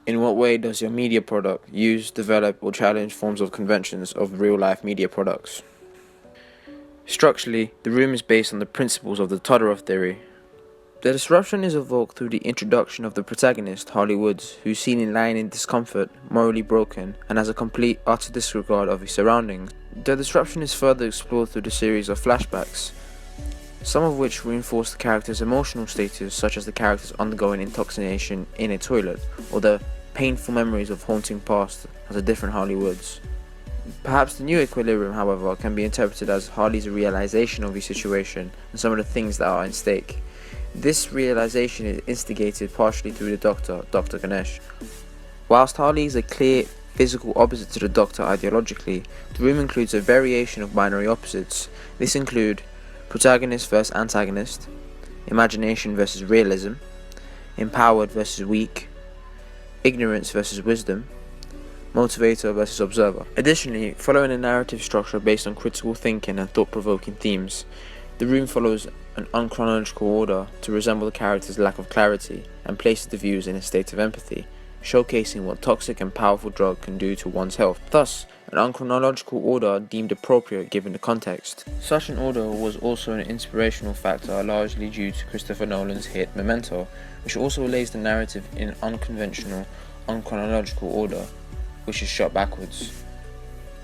In what way does your media product use, develop, or challenge forms of conventions of real-life media products? Structurally, The Room is based on the principles of the Todorov theory. The disruption is evoked through the introduction of the protagonist, Harley Woods, who's seen in lying in discomfort, morally broken, and has a complete, utter disregard of his surroundings. The disruption is further explored through the series of flashbacks, some of which reinforce the character's emotional status, such as the character's undergoing intoxication in a toilet, or the painful memories of haunting past as a different Harley Woods. Perhaps the new equilibrium, however, can be interpreted as Harley's realization of his situation and some of the things that are in stake. This realization is instigated partially through the Doctor, Dr. Ganesh. Whilst Harley is a clear physical opposite to the Doctor ideologically, The Room includes a variation of binary opposites. This include protagonist versus antagonist, imagination versus realism, empowered versus weak, ignorance versus wisdom, motivator versus observer. Additionally, following a narrative structure based on critical thinking and thought-provoking themes, The Room follows an unchronological order to resemble the character's lack of clarity and places the viewers in a state of empathy, showcasing what toxic and powerful drug can do to one's health. Thus, an unchronological order deemed appropriate given the context. Such an order was also an inspirational factor, largely due to Christopher Nolan's hit Memento, which also lays the narrative in an unconventional, unchronological order, which is shot backwards.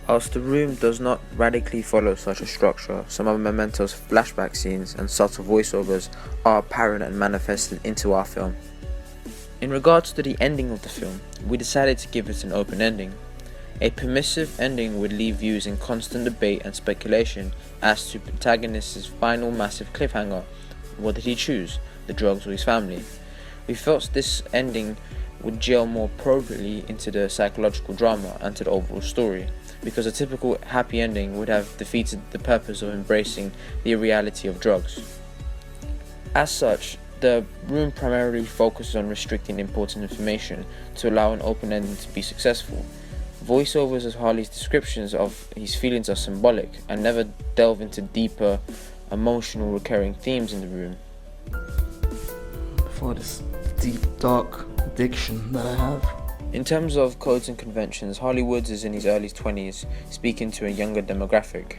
Whilst The Room does not radically follow such a structure, some of Memento's flashback scenes and subtle voiceovers are apparent and manifested into our film. In regards to the ending of the film, we decided to give it an open ending. A permissive ending would leave viewers in constant debate and speculation as to protagonist's final massive cliffhanger. What did he choose, the drugs or his family? We felt this ending would gel more appropriately into the psychological drama and to the overall story, because a typical happy ending would have defeated the purpose of embracing the reality of drugs. As such, The Room primarily focuses on restricting important information to allow an open ending to be successful. Voiceovers as Harley's descriptions of his feelings are symbolic and never delve into deeper, emotional recurring themes in The Room. For this deep, dark addiction that I have. In terms of codes and conventions, Harley Woods is in his early 20s, speaking to a younger demographic.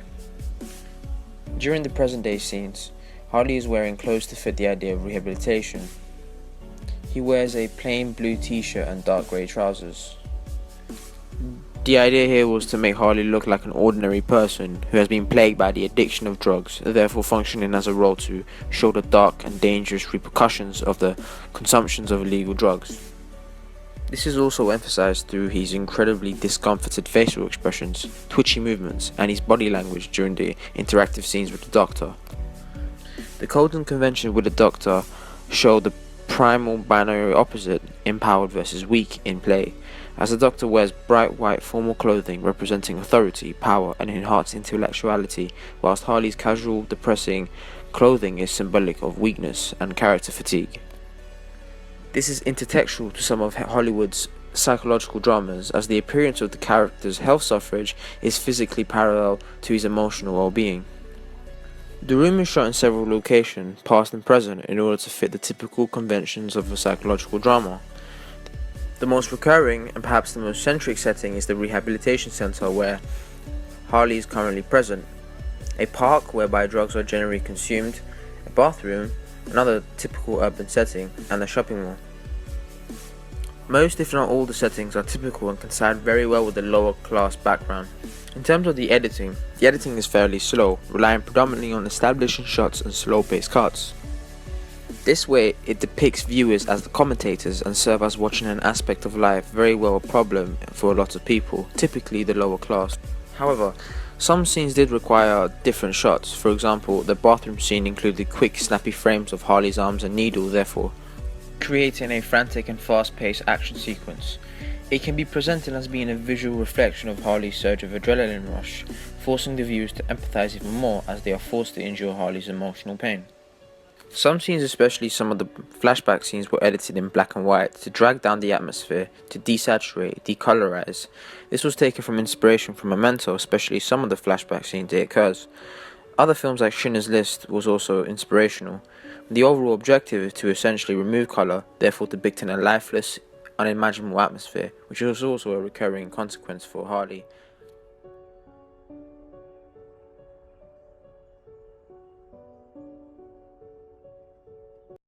During the present day scenes, Harley is wearing clothes to fit the idea of rehabilitation. He wears a plain blue t-shirt and dark grey trousers. The idea here was to make Harley look like an ordinary person who has been plagued by the addiction of drugs, therefore functioning as a role to show the dark and dangerous repercussions of the consumptions of illegal drugs. This is also emphasized through his incredibly discomforted facial expressions, twitchy movements, and his body language during the interactive scenes with the Doctor. The code and convention with the Doctor show the primal binary opposite, empowered versus weak, in play, as the Doctor wears bright white formal clothing representing authority, power, and enhanced intellectuality, whilst Harley's casual, depressing clothing is symbolic of weakness and character fatigue. This is intertextual to some of Hollywood's psychological dramas, as the appearance of the character's health suffrage is physically parallel to his emotional well-being. The Room is shot in several locations, past and present, in order to fit the typical conventions of a psychological drama. The most recurring, and perhaps the most centric setting, is the rehabilitation center where Harley is currently present, a park whereby drugs are generally consumed, a bathroom, another typical urban setting, and a shopping mall. Most, if not all, the settings are typical and can side very well with the lower class background. In terms of the editing is fairly slow, relying predominantly on establishing shots and slow-paced cuts. This way, it depicts viewers as the commentators and serve as watching an aspect of life very well a problem for a lot of people, typically the lower class. However, some scenes did require different shots. For example, the bathroom scene included quick, snappy frames of Harley's arms and needle, therefore creating a frantic and fast-paced action sequence. It can be presented as being a visual reflection of Harley's surge of adrenaline rush, forcing the viewers to empathize even more as they are forced to endure Harley's emotional pain. Some scenes, especially some of the flashback scenes, were edited in black and white to drag down the atmosphere, to desaturate, decolorize. This was taken from inspiration from Memento, especially some of the flashback scenes it occurs. Other films like Schindler's List was also inspirational. The overall objective is to essentially remove color, therefore depicting a lifeless, unimaginable atmosphere, which is also a recurring consequence for Harley